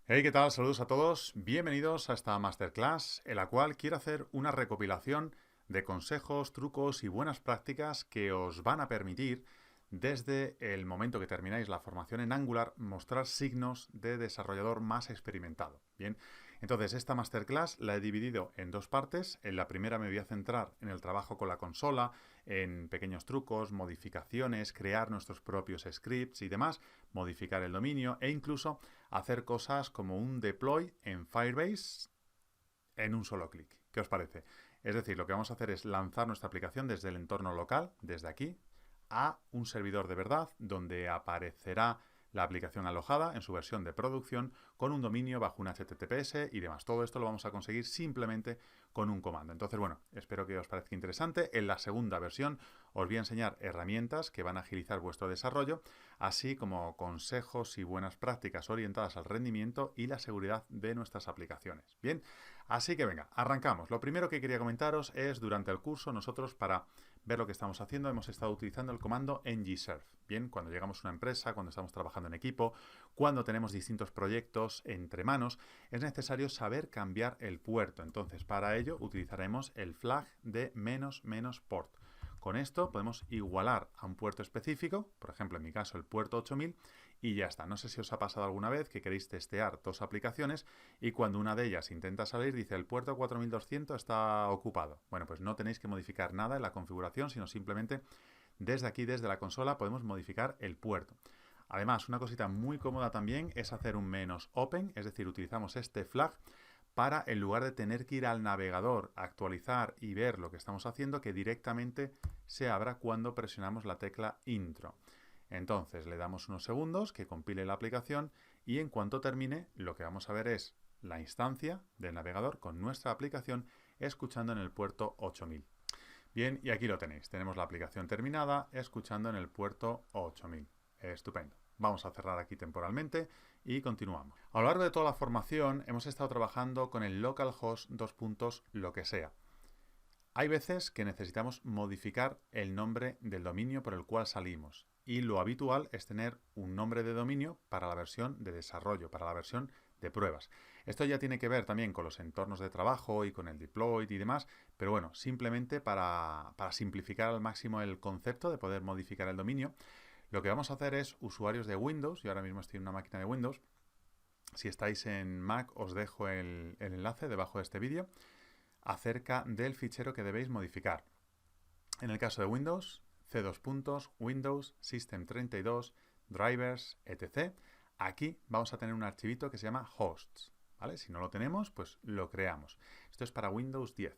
Hey, ¿qué tal? Saludos a todos. Bienvenidos a esta masterclass en la cual quiero hacer una recopilación de consejos, trucos y buenas prácticas que os van a permitir desde el momento que termináis la formación en Angular mostrar signos de desarrollador más experimentado. Bien, entonces esta masterclass la he dividido en dos partes. En la primera me voy a centrar en el trabajo con la consola, en pequeños trucos, modificaciones, crear nuestros propios scripts y demás, modificar el dominio e incluso hacer cosas como un deploy en Firebase en un solo clic. ¿Qué os parece? Es decir, lo que vamos a hacer es lanzar nuestra aplicación desde el entorno local, desde aquí, a un servidor de verdad donde aparecerá la aplicación alojada en su versión de producción con un dominio bajo un HTTPS y demás. Todo esto lo vamos a conseguir simplemente con un comando. Entonces, bueno, espero que os parezca interesante. En la segunda versión os voy a enseñar herramientas que van a agilizar vuestro desarrollo, así como consejos y buenas prácticas orientadas al rendimiento y la seguridad de nuestras aplicaciones. Bien, así que venga, arrancamos. Lo primero que quería comentaros es, durante el curso, nosotros para ver lo que estamos haciendo, hemos estado utilizando el comando ngserve. Bien, cuando llegamos a una empresa, cuando estamos trabajando en equipo, cuando tenemos distintos proyectos entre manos, es necesario saber cambiar el puerto. Entonces, para ello utilizaremos el flag de --port. Con esto podemos igualar a un puerto específico, por ejemplo, en mi caso el puerto 8000, y ya está. No sé si os ha pasado alguna vez que queréis testear dos aplicaciones y cuando una de ellas intenta salir dice el puerto 4200 está ocupado. Bueno, pues no tenéis que modificar nada en la configuración, sino simplemente desde aquí, desde la consola, podemos modificar el puerto. Además, una cosita muy cómoda también es hacer un "-open", es decir, utilizamos este flag para, en lugar de tener que ir al navegador, actualizar y ver lo que estamos haciendo, que directamente se abra cuando presionamos la tecla intro. Entonces le damos unos segundos que compile la aplicación y en cuanto termine lo que vamos a ver es la instancia del navegador con nuestra aplicación escuchando en el puerto 8000. Bien, y aquí lo tenéis. Tenemos la aplicación terminada escuchando en el puerto 8000. Estupendo. Vamos a cerrar aquí temporalmente y continuamos. A lo largo de toda la formación hemos estado trabajando con el localhost lo que sea. Hay veces que necesitamos modificar el nombre del dominio por el cual salimos y lo habitual es tener un nombre de dominio para la versión de desarrollo, para la versión de pruebas. Esto ya tiene que ver también con los entornos de trabajo y con el deploy y demás, pero bueno, simplemente para simplificar al máximo el concepto de poder modificar el dominio, lo que vamos a hacer es, usuarios de Windows, yo ahora mismo estoy en una máquina de Windows, si estáis en Mac os dejo el enlace debajo de este vídeo, acerca del fichero que debéis modificar. En el caso de Windows, Windows System 32, drivers, etc. Aquí vamos a tener un archivito que se llama hosts. ¿Vale? Si no lo tenemos, pues lo creamos. Esto es para Windows 10.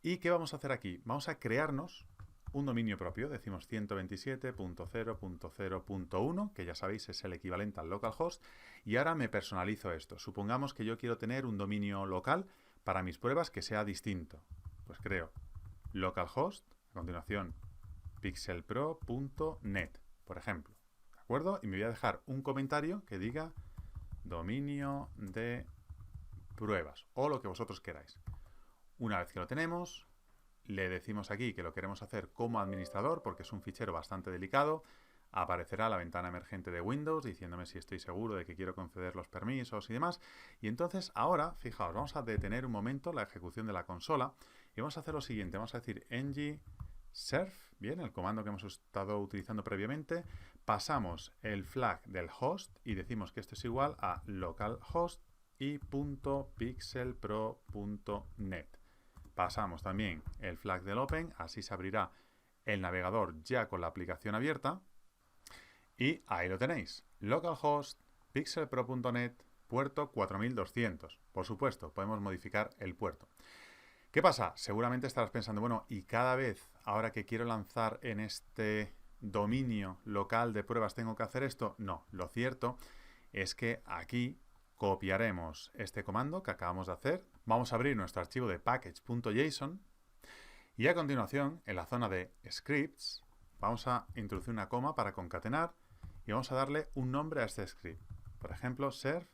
¿Y qué vamos a hacer aquí? Vamos a crearnos un dominio propio, decimos 127.0.0.1, que ya sabéis es el equivalente al localhost, y ahora me personalizo esto. Supongamos que yo quiero tener un dominio local para mis pruebas que sea distinto. Pues creo localhost, a continuación pixelpro.net, por ejemplo. ¿De acuerdo? Y me voy a dejar un comentario que diga dominio de pruebas o lo que vosotros queráis. Una vez que lo tenemos, le decimos aquí que lo queremos hacer como administrador porque es un fichero bastante delicado. Aparecerá la ventana emergente de Windows diciéndome si estoy seguro de que quiero conceder los permisos y demás. Y entonces ahora, fijaos, vamos a detener un momento la ejecución de la consola y vamos a hacer lo siguiente. Vamos a decir ngserve, bien, el comando que hemos estado utilizando previamente. Pasamos el flag del host y decimos que esto es igual a localhost y .pixelpro.net. Pasamos también el flag del open, así se abrirá el navegador ya con la aplicación abierta. Y ahí lo tenéis, localhost pixelpro.net puerto 4200. Por supuesto, podemos modificar el puerto. ¿Qué pasa? Seguramente estarás pensando, bueno, y cada vez, ahora que quiero lanzar en este dominio local de pruebas, ¿tengo que hacer esto? No, lo cierto es que aquí copiaremos este comando que acabamos de hacer. Vamos a abrir nuestro archivo de package.json y a continuación, en la zona de scripts, vamos a introducir una coma para concatenar y vamos a darle un nombre a este script. Por ejemplo, serve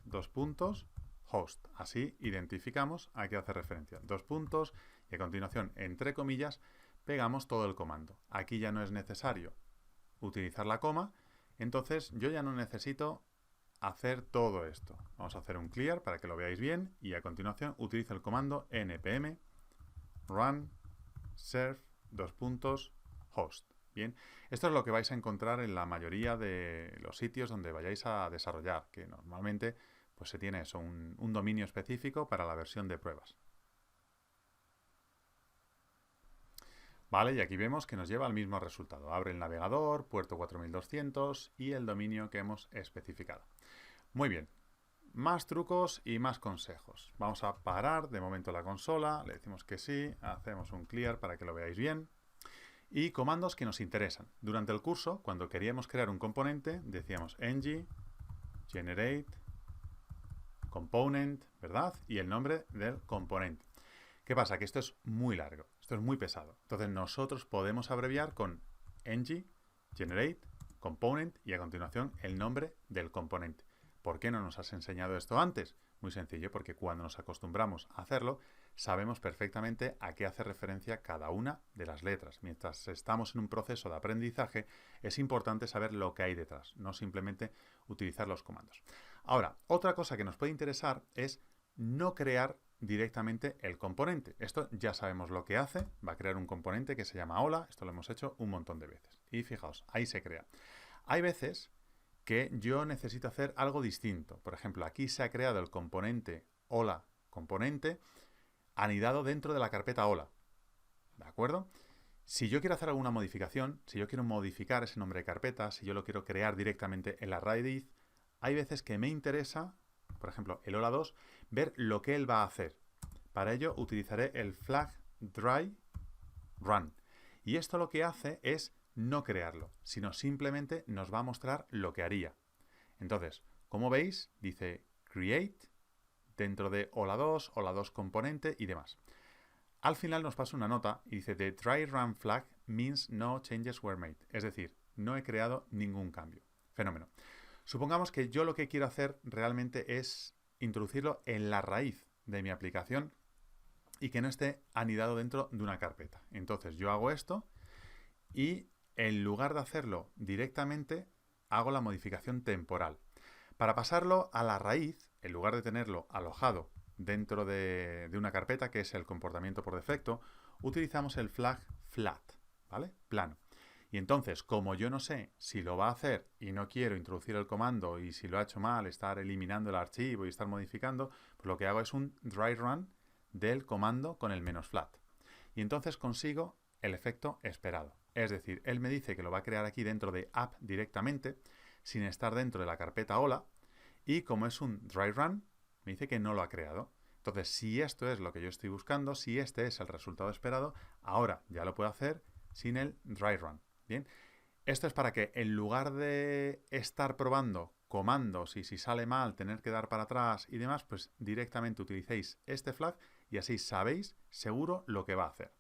host. Así identificamos a qué hace referencia. Dos puntos y a continuación, entre comillas, pegamos todo el comando. Aquí ya no es necesario utilizar la coma, entonces yo ya no necesito hacer todo esto. Vamos a hacer un clear para que lo veáis bien y a continuación utilizo el comando npm run serve host. Bien, esto es lo que vais a encontrar en la mayoría de los sitios donde vayáis a desarrollar, que normalmente pues se tiene eso, un dominio específico para la versión de pruebas. Vale, y aquí vemos que nos lleva al mismo resultado. Abre el navegador, puerto 4200 y el dominio que hemos especificado. Muy bien, más trucos y más consejos. Vamos a parar de momento la consola, le decimos que sí, hacemos un clear para que lo veáis bien. Y comandos que nos interesan. Durante el curso, cuando queríamos crear un componente, decíamos ng, generate, component, ¿verdad? Y el nombre del componente. ¿Qué pasa? Que esto es muy largo, esto es muy pesado. Entonces nosotros podemos abreviar con ng, generate, component y a continuación el nombre del componente. ¿Por qué no nos has enseñado esto antes? Muy sencillo, porque cuando nos acostumbramos a hacerlo, sabemos perfectamente a qué hace referencia cada una de las letras. Mientras estamos en un proceso de aprendizaje, es importante saber lo que hay detrás, no simplemente utilizar los comandos. Ahora, otra cosa que nos puede interesar es no crear directamente el componente. Esto ya sabemos lo que hace, va a crear un componente que se llama hola, esto lo hemos hecho un montón de veces. Y fijaos, ahí se crea. Hay veces que yo necesito hacer algo distinto. Por ejemplo, aquí se ha creado el componente hola componente anidado dentro de la carpeta hola. ¿De acuerdo? Si yo quiero hacer alguna modificación, si yo quiero modificar ese nombre de carpeta, si yo lo quiero crear directamente en la raíz, hay veces que me interesa, por ejemplo, el hola 2, ver lo que él va a hacer. Para ello utilizaré el flag dry run. Y esto lo que hace es no crearlo, sino simplemente nos va a mostrar lo que haría. Entonces, como veis, dice create dentro de hola 2 componente y demás. Al final nos pasa una nota y dice the dry run flag means no changes were made. Es decir, no he creado ningún cambio. Fenómeno. Supongamos que yo lo que quiero hacer realmente es introducirlo en la raíz de mi aplicación y que no esté anidado dentro de una carpeta. Entonces yo hago esto y en lugar de hacerlo directamente, hago la modificación temporal. Para pasarlo a la raíz, en lugar de tenerlo alojado dentro de una carpeta, que es el comportamiento por defecto, utilizamos el flag flat, ¿vale? Plano. Y entonces, como yo no sé si lo va a hacer y no quiero introducir el comando y si lo ha hecho mal, estar eliminando el archivo y estar modificando, pues lo que hago es un dry run del comando con el -flat. Y entonces consigo el efecto esperado. Es decir, él me dice que lo va a crear aquí dentro de app directamente, sin estar dentro de la carpeta hola, y como es un dry run, me dice que no lo ha creado. Entonces, si esto es lo que yo estoy buscando, si este es el resultado esperado, ahora ya lo puedo hacer sin el dry run. Bien, esto es para que en lugar de estar probando comandos y si sale mal tener que dar para atrás y demás, pues directamente utilicéis este flag y así sabéis seguro lo que va a hacer.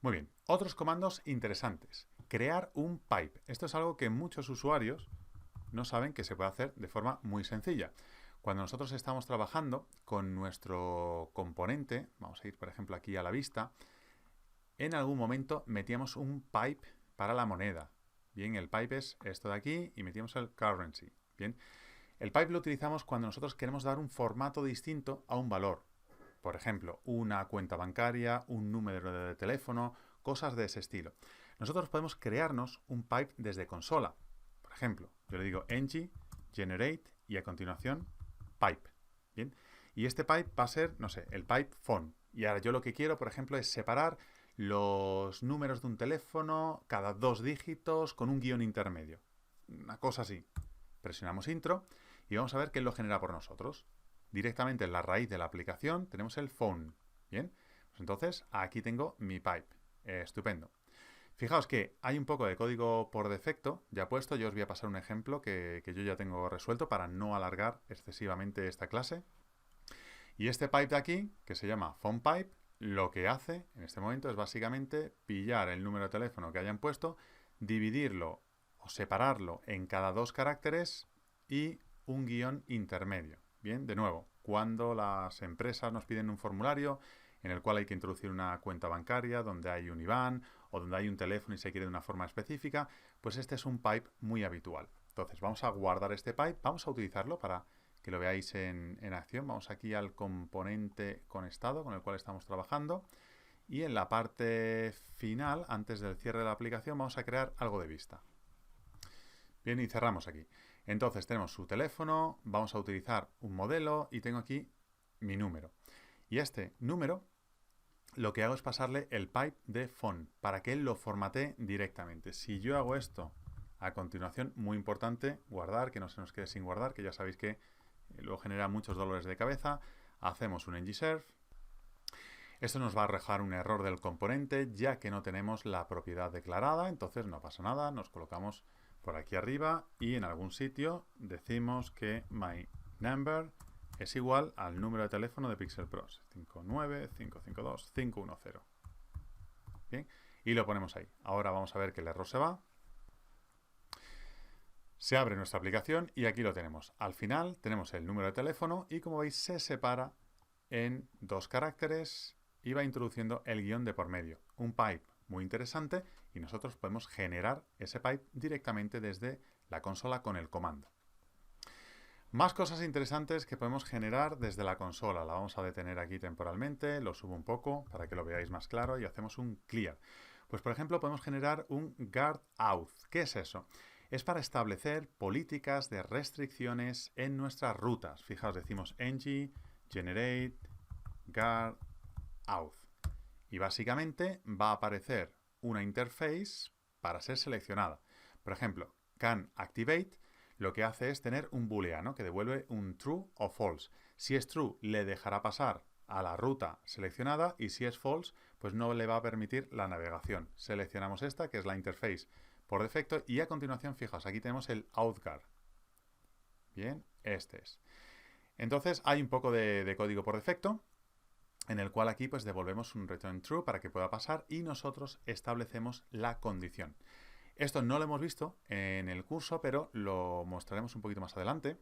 Muy bien, otros comandos interesantes. Crear un pipe. Esto es algo que muchos usuarios no saben que se puede hacer de forma muy sencilla. Cuando nosotros estamos trabajando con nuestro componente, vamos a ir por ejemplo aquí a la vista, en algún momento metíamos un pipe para la moneda. Bien, el pipe es esto de aquí y metíamos el currency. Bien, el pipe lo utilizamos cuando nosotros queremos dar un formato distinto a un valor. Por ejemplo, una cuenta bancaria, un número de teléfono, cosas de ese estilo. Nosotros podemos crearnos un pipe desde consola. Por ejemplo, yo le digo ng, generate y a continuación pipe. Bien, y este pipe va a ser, no sé, el pipe phone. Y ahora yo lo que quiero, por ejemplo, es separar los números de un teléfono cada 2 dígitos con un guión intermedio. Una cosa así. Presionamos intro y vamos a ver qué lo genera por nosotros. Directamente en la raíz de la aplicación tenemos el phone. Bien, pues entonces aquí tengo mi pipe. Estupendo. Fijaos que hay un poco de código por defecto ya puesto. Yo os voy a pasar un ejemplo que yo ya tengo resuelto para no alargar excesivamente esta clase. Y este pipe de aquí, que se llama PhonePipe, lo que hace en este momento es básicamente pillar el número de teléfono que hayan puesto, dividirlo o separarlo en cada 2 caracteres y un guión intermedio. Bien, de nuevo, cuando las empresas nos piden un formulario en el cual hay que introducir una cuenta bancaria, donde hay un IBAN o donde hay un teléfono y se quiere de una forma específica, pues este es un pipe muy habitual. Entonces, vamos a guardar este pipe, vamos a utilizarlo para que lo veáis en acción. Vamos aquí al componente con estado con el cual estamos trabajando. Y en la parte final, antes del cierre de la aplicación, vamos a crear algo de vista. Bien, y cerramos aquí. Entonces tenemos su teléfono, vamos a utilizar un modelo y tengo aquí mi número. Y este número lo que hago es pasarle el pipe de phone para que él lo formatee directamente. Si yo hago esto a continuación, muy importante, guardar, que no se nos quede sin guardar, que ya sabéis que luego genera muchos dolores de cabeza. Hacemos un ngserv. Esto nos va a arrojar un error del componente ya que no tenemos la propiedad declarada, entonces no pasa nada, nos colocamos por aquí arriba y en algún sitio decimos que myNumber es igual al número de teléfono de Pixel Pros, 59552-510. Bien, y lo ponemos ahí. Ahora vamos a ver que el error se va. Se abre nuestra aplicación y aquí lo tenemos. Al final tenemos el número de teléfono y como veis se separa en 2 caracteres y va introduciendo el guión de por medio. Un pipe muy interesante y nosotros podemos generar ese pipe directamente desde la consola con el comando. Más cosas interesantes que podemos generar desde la consola. La vamos a detener aquí temporalmente, lo subo un poco para que lo veáis más claro y hacemos un clear. Pues por ejemplo podemos generar un guard auth. ¿Qué es eso? Es para establecer políticas de restricciones en nuestras rutas. Fijaos, decimos ng generate guard auth. Y básicamente va a aparecer una interface para ser seleccionada. Por ejemplo, canActivate lo que hace es tener un booleano que devuelve un true o false. Si es true, le dejará pasar a la ruta seleccionada y si es false, pues no le va a permitir la navegación. Seleccionamos esta, que es la interface por defecto, y a continuación, fijaos, aquí tenemos el authguard. Bien, este es. Entonces, hay un poco de código por defecto, en el cual aquí pues devolvemos un return true para que pueda pasar y nosotros establecemos la condición. Esto no lo hemos visto en el curso, pero lo mostraremos un poquito más adelante.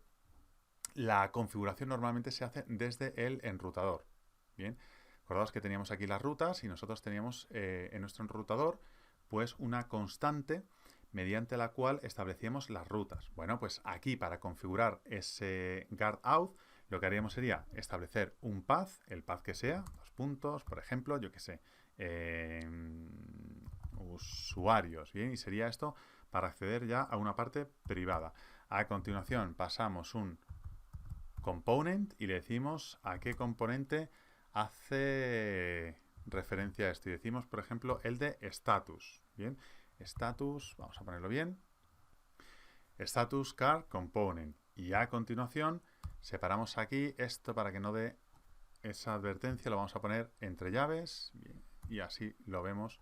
La configuración normalmente se hace desde el enrutador. Bien, acordaos que teníamos aquí las rutas y nosotros teníamos en nuestro enrutador pues una constante mediante la cual establecíamos las rutas. Bueno, pues aquí para configurar ese guard auth lo que haríamos sería establecer un path, el path que sea, 2 puntos, por ejemplo, yo que sé, usuarios, ¿bien? Y sería esto para acceder ya a una parte privada. A continuación pasamos un component y le decimos a qué componente hace referencia a esto. Y decimos, por ejemplo, el de status, ¿bien? Status, vamos a ponerlo bien, status car component. Y a continuación separamos aquí esto para que no dé esa advertencia, lo vamos a poner entre llaves, bien, y así lo vemos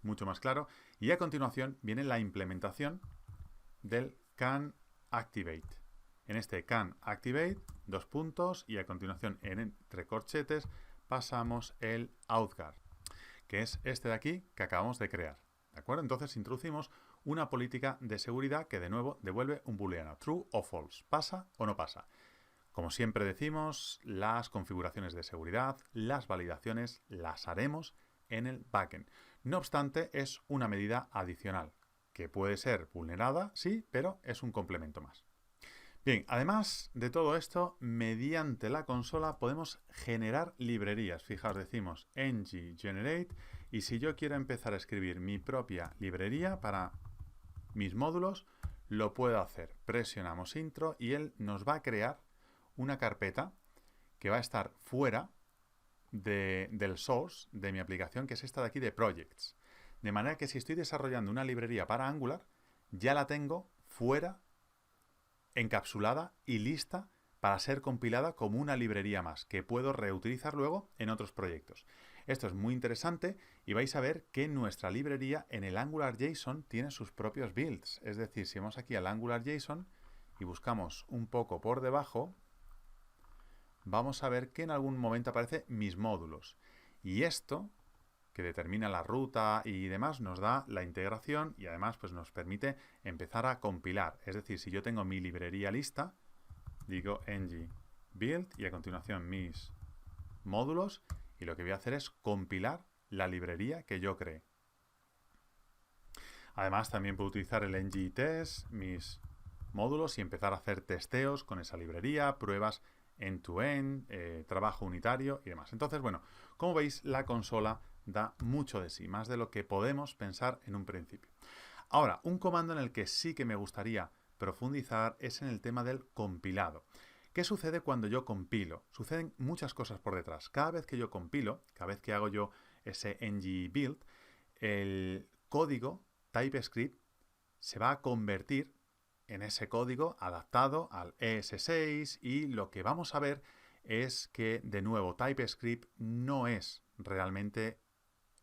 mucho más claro. Y a continuación viene la implementación del canActivate. En este canActivate, 2 puntos, y a continuación entre corchetes pasamos el authguard, que es este de aquí que acabamos de crear. ¿De acuerdo? Entonces introducimos una política de seguridad que de nuevo devuelve un booleano, true o false, pasa o no pasa. Como siempre decimos, las configuraciones de seguridad, las validaciones, las haremos en el backend. No obstante, es una medida adicional, que puede ser vulnerada, sí, pero es un complemento más. Bien, además de todo esto, mediante la consola podemos generar librerías. Fijaos, decimos ng generate, y si yo quiero empezar a escribir mi propia librería para mis módulos, lo puedo hacer. Presionamos intro y él nos va a crear una carpeta que va a estar fuera del source de mi aplicación, que es esta de aquí de projects. De manera que si estoy desarrollando una librería para Angular, ya la tengo fuera, encapsulada y lista para ser compilada como una librería más, que puedo reutilizar luego en otros proyectos. Esto es muy interesante y vais a ver que nuestra librería en el AngularJSON tiene sus propios builds. Es decir, si vamos aquí al AngularJSON y buscamos un poco por debajo, vamos a ver que en algún momento aparece mis módulos. Y esto, que determina la ruta y demás, nos da la integración y además pues, nos permite empezar a compilar. Es decir, si yo tengo mi librería lista, digo ng build y a continuación mis módulos y lo que voy a hacer es compilar la librería que yo creé. Además también puedo utilizar el ng test, mis módulos y empezar a hacer testeos con esa librería, pruebas end-to-end, trabajo unitario y demás. Entonces, bueno, como veis, la consola da mucho de sí, más de lo que podemos pensar en un principio. Ahora, un comando en el que sí que me gustaría profundizar es en el tema del compilado. ¿Qué sucede cuando yo compilo? Suceden muchas cosas por detrás. Cada vez que yo compilo, cada vez que hago yo ese ng build, el código TypeScript se va a convertir en ese código adaptado al ES6 y lo que vamos a ver es que, de nuevo, TypeScript no es realmente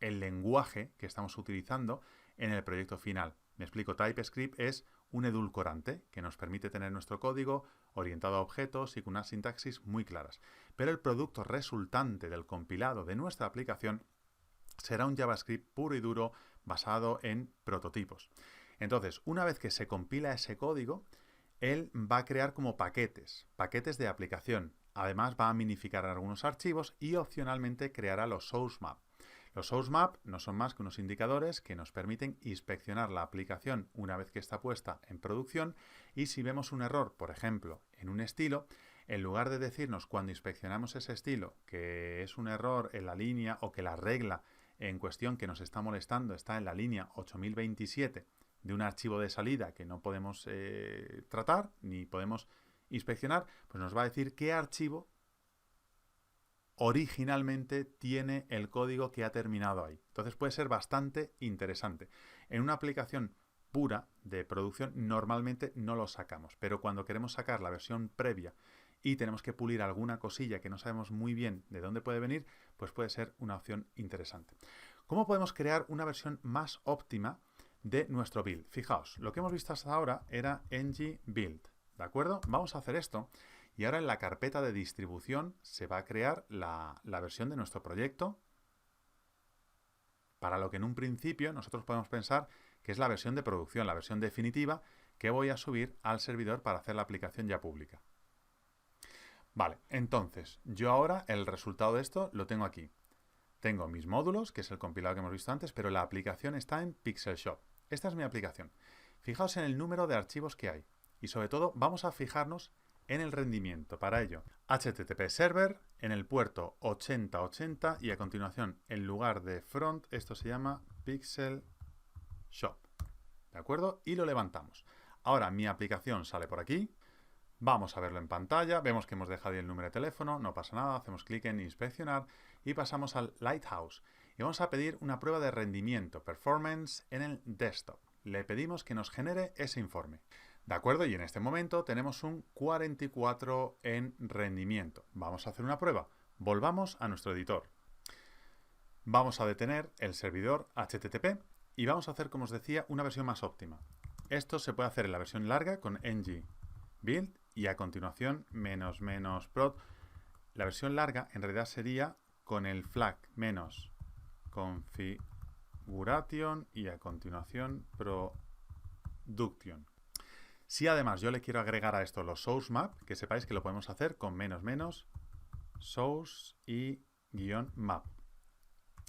el lenguaje que estamos utilizando en el proyecto final. Me explico, TypeScript es un edulcorante que nos permite tener nuestro código orientado a objetos y con unas sintaxis muy claras. Pero el producto resultante del compilado de nuestra aplicación será un JavaScript puro y duro basado en prototipos. Entonces, una vez que se compila ese código, él va a crear como paquetes de aplicación. Además, va a minificar algunos archivos y opcionalmente creará los source map. Los source map no son más que unos indicadores que nos permiten inspeccionar la aplicación una vez que está puesta en producción y si vemos un error, por ejemplo, en un estilo, en lugar de decirnos cuando inspeccionamos ese estilo que es un error en la línea o que la regla en cuestión que nos está molestando está en la línea 8027 de un archivo de salida que no podemos tratar ni podemos inspeccionar, pues nos va a decir qué archivo originalmente tiene el código que ha terminado ahí. Entonces puede ser bastante interesante. En una aplicación pura de producción normalmente no lo sacamos, pero cuando queremos sacar la versión previa y tenemos que pulir alguna cosilla que no sabemos muy bien de dónde puede venir, pues puede ser una opción interesante. ¿Cómo podemos crear una versión más óptima de nuestro build? Fijaos, lo que hemos visto hasta ahora era ng build, ¿de acuerdo? Vamos a hacer esto. Y ahora en la carpeta de distribución se va a crear la versión de nuestro proyecto, para lo que en un principio nosotros podemos pensar que es la versión de producción, la versión definitiva que voy a subir al servidor para hacer la aplicación ya pública. Vale, entonces yo ahora el resultado de esto lo tengo aquí. Tengo mis módulos, que es el compilado que hemos visto antes, pero la aplicación está en Pixel Shop. Esta es mi aplicación. Fijaos en el número de archivos que hay. Y sobre todo vamos a fijarnos en el rendimiento. Para ello, HTTP Server en el puerto 8080 y a continuación, en lugar de front, esto se llama Pixel Shop. ¿De acuerdo? Y lo levantamos. Ahora mi aplicación sale por aquí. Vamos a verlo en pantalla. Vemos que hemos dejado ahí el número de teléfono. No pasa nada. Hacemos clic en inspeccionar y pasamos al Lighthouse. Y vamos a pedir una prueba de rendimiento, performance, en el desktop. Le pedimos que nos genere ese informe. ¿De acuerdo? Y en este momento tenemos un 44 en rendimiento. Vamos a hacer una prueba. Volvamos a nuestro editor. Vamos a detener el servidor HTTP y vamos a hacer, como os decía, una versión más óptima. Esto se puede hacer en la versión larga con ng build y a continuación --prod. La versión larga en realidad sería con el flag -configuration y a continuación production. Si además yo le quiero agregar a esto los source map, que sepáis que lo podemos hacer con source y -map.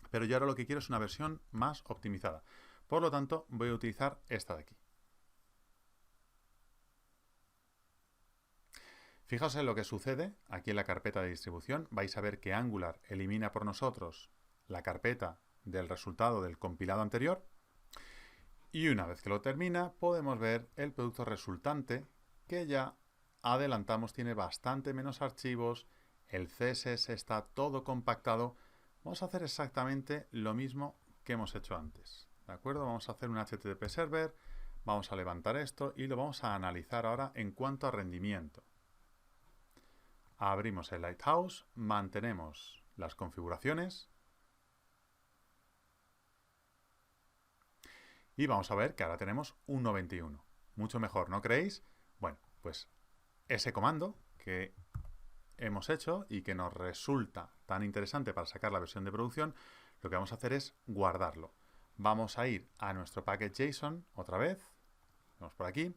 Pero yo ahora lo que quiero es una versión más optimizada. Por lo tanto, voy a utilizar esta de aquí. Fijaos en lo que sucede aquí en la carpeta de distribución. Vais a ver que Angular elimina por nosotros la carpeta del resultado del compilado anterior. Y una vez que lo termina, podemos ver el producto resultante, que ya adelantamos tiene bastante menos archivos, el CSS está todo compactado. Vamos a hacer exactamente lo mismo que hemos hecho antes. ¿De acuerdo? Vamos a hacer un HTTP server, vamos a levantar esto y lo vamos a analizar ahora en cuanto a rendimiento. Abrimos el Lighthouse, mantenemos las configuraciones. Y vamos a ver que ahora tenemos un 91. Mucho mejor, ¿no creéis? Bueno, pues ese comando que hemos hecho y que nos resulta tan interesante para sacar la versión de producción, lo que vamos a hacer es guardarlo. Vamos a ir a nuestro package.json otra vez. Vamos por aquí.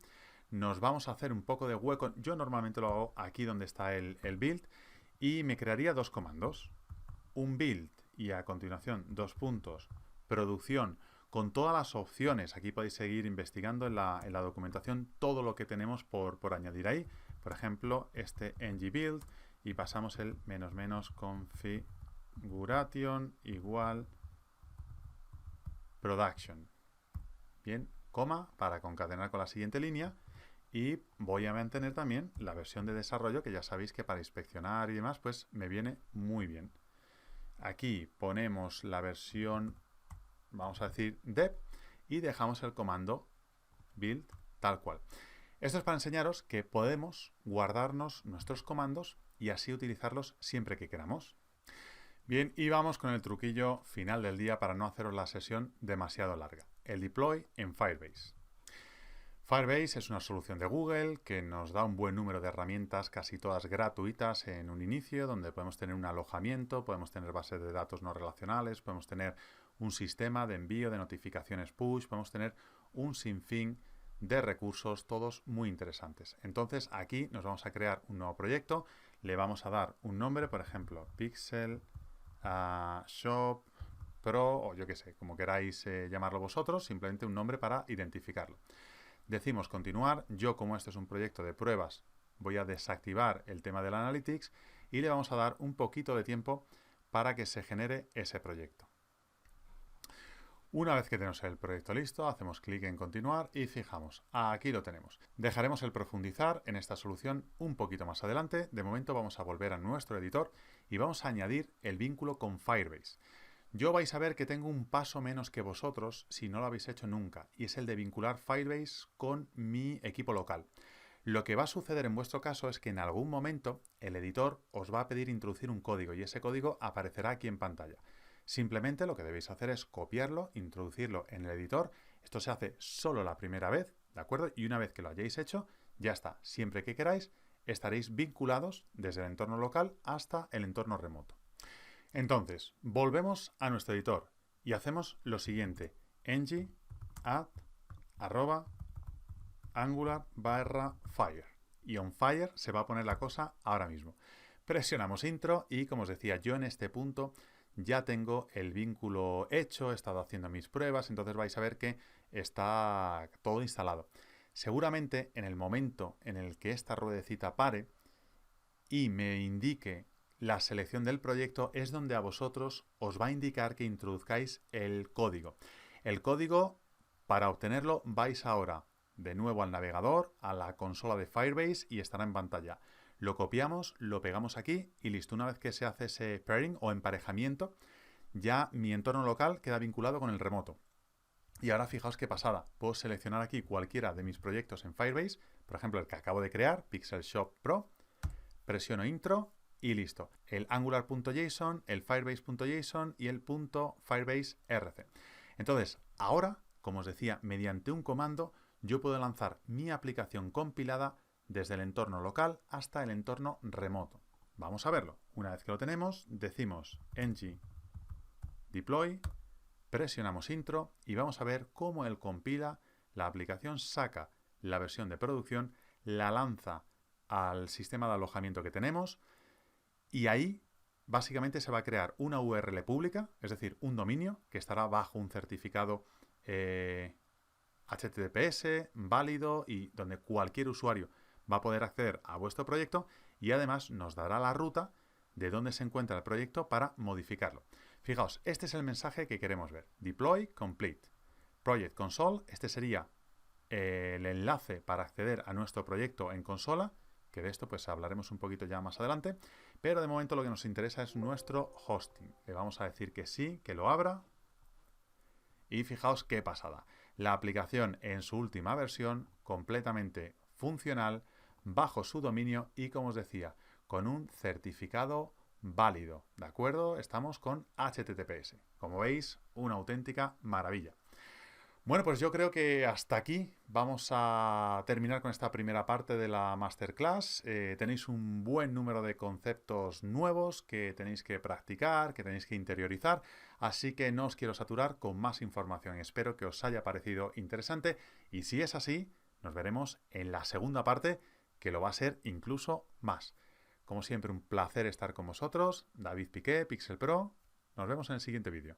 Nos vamos a hacer un poco de hueco. Yo normalmente lo hago aquí donde está el build. Y me crearía dos comandos. Un build y a continuación dos puntos producción con todas las opciones. Aquí podéis seguir investigando en la documentación todo lo que tenemos por añadir ahí. Por ejemplo, este ng-build y pasamos el configuration igual production. Bien, coma para concatenar con la siguiente línea. Y voy a mantener también la versión de desarrollo, que ya sabéis que para inspeccionar y demás, pues me viene muy bien. Aquí ponemos la versión, vamos a decir, dev, y dejamos el comando build tal cual. Esto es para enseñaros que podemos guardarnos nuestros comandos y así utilizarlos siempre que queramos. Bien, y vamos con el truquillo final del día para no haceros la sesión demasiado larga. El deploy en Firebase. Firebase es una solución de Google que nos da un buen número de herramientas, casi todas gratuitas en un inicio, donde podemos tener un alojamiento, podemos tener bases de datos no relacionales, podemos tener un sistema de envío de notificaciones push, podemos tener un sinfín de recursos, todos muy interesantes. Entonces aquí nos vamos a crear un nuevo proyecto, le vamos a dar un nombre, por ejemplo, Pixel Shop Pro, o yo qué sé, como queráis llamarlo vosotros, simplemente un nombre para identificarlo. Decimos continuar. Yo, como este es un proyecto de pruebas, voy a desactivar el tema del Analytics y le vamos a dar un poquito de tiempo para que se genere ese proyecto. Una vez que tenemos el proyecto listo, hacemos clic en continuar y fijamos, aquí lo tenemos. Dejaremos el profundizar en esta solución un poquito más adelante. De momento vamos a volver a nuestro editor y vamos a añadir el vínculo con Firebase. Yo vais a ver que tengo un paso menos que vosotros si no lo habéis hecho nunca, y es el de vincular Firebase con mi equipo local. Lo que va a suceder en vuestro caso es que en algún momento el editor os va a pedir introducir un código y ese código aparecerá aquí en pantalla. Simplemente lo que debéis hacer es copiarlo, introducirlo en el editor. Esto se hace solo la primera vez, ¿de acuerdo? Y una vez que lo hayáis hecho, ya está. Siempre que queráis, estaréis vinculados desde el entorno local hasta el entorno remoto. Entonces, volvemos a nuestro editor y hacemos lo siguiente. ng add @angular/fire. Y on fire se va a poner la cosa ahora mismo. Presionamos intro y, como os decía, yo en este punto ya tengo el vínculo hecho, he estado haciendo mis pruebas, entonces vais a ver que está todo instalado. Seguramente en el momento en el que esta ruedecita pare y me indique la selección del proyecto, es donde a vosotros os va a indicar que introduzcáis el código. El código, para obtenerlo, vais ahora de nuevo al navegador, a la consola de Firebase y estará en pantalla. Lo copiamos, lo pegamos aquí y listo. Una vez que se hace ese pairing o emparejamiento, ya mi entorno local queda vinculado con el remoto. Y ahora fijaos qué pasada. Puedo seleccionar aquí cualquiera de mis proyectos en Firebase, por ejemplo el que acabo de crear, Pixel Shop Pro, presiono intro y listo. El angular.json, el firebase.json y el .firebase.rc. Entonces, ahora, como os decía, mediante un comando, yo puedo lanzar mi aplicación compilada desde el entorno local hasta el entorno remoto. Vamos a verlo. Una vez que lo tenemos, decimos ng deploy, presionamos intro y vamos a ver cómo él compila la aplicación, saca la versión de producción, la lanza al sistema de alojamiento que tenemos y ahí básicamente se va a crear una URL pública, es decir, un dominio que estará bajo un certificado HTTPS válido y donde cualquier usuario va a poder acceder a vuestro proyecto y además nos dará la ruta de dónde se encuentra el proyecto para modificarlo. Fijaos, este es el mensaje que queremos ver. Deploy complete. Project console, este sería el enlace para acceder a nuestro proyecto en consola, que de esto pues hablaremos un poquito ya más adelante, pero de momento lo que nos interesa es nuestro hosting. Le vamos a decir que sí, que lo abra y fijaos qué pasada. La aplicación en su última versión, completamente funcional, bajo su dominio y, como os decía, con un certificado válido, ¿de acuerdo? Estamos con HTTPS. Como veis, una auténtica maravilla. Bueno, pues yo creo que hasta aquí vamos a terminar con esta primera parte de la masterclass. Tenéis un buen número de conceptos nuevos que tenéis que practicar, que tenéis que interiorizar, así que no os quiero saturar con más información. Espero que os haya parecido interesante y si es así, nos veremos en la segunda parte, que lo va a ser incluso más. Como siempre, un placer estar con vosotros. David Piqué, Pixel Pro. Nos vemos en el siguiente vídeo.